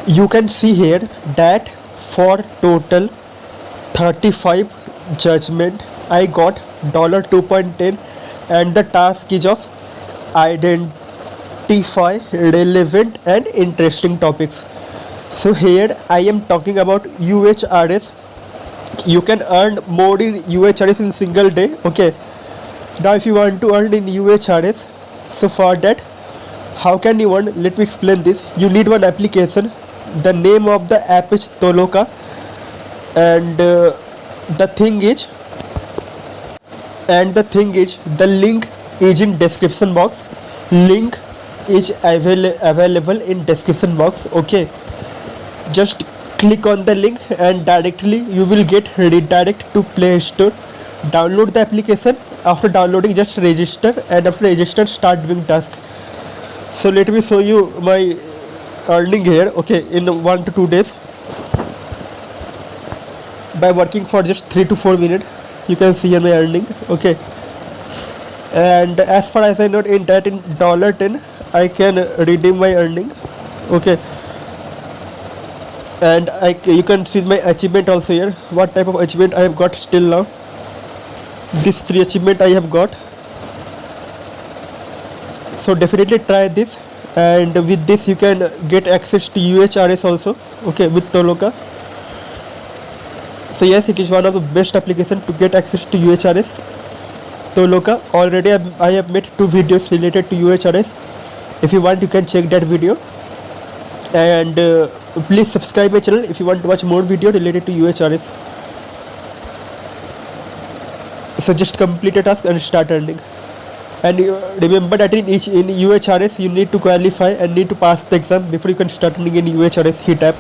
You can see here that for total 35 judgment I got $2.10, and the task is of identify relevant and interesting topics. So here I am talking about UHRS. You can earn more in UHRS in single day. Okay, now if you want to earn in UHRS, so for that, how can you earn? Let me explain this. You need one application. The name of the app is Toloka, and the thing is the link is in description box. Link is available in description box. Okay, just click on the link and directly you will get redirect to Play Store. Download the application. After downloading, just register, and after register, start doing tasks. So let me show you my earning here. Okay, in 1 to 2 days, by working for just 3 to 4 minutes, you can see here my earning. Okay, and as far as I know, in $10 I can redeem my earning. Okay, and you can see my achievement also here. What type of achievement I have got still now? This 3 achievement I have got. So definitely try this, and with this you can get access to UHRS also. Okay, with Toloka. So yes, it is one of the best application to get access to UHRS. Toloka. Already I have made 2 videos related to UHRS. If you want, you can check that video, and please subscribe my channel if you want to watch more video related to UHRS. So just complete a task and start earning. And remember that in UHRS you need to qualify and need to pass the exam before you can start earning in UHRS HIT app.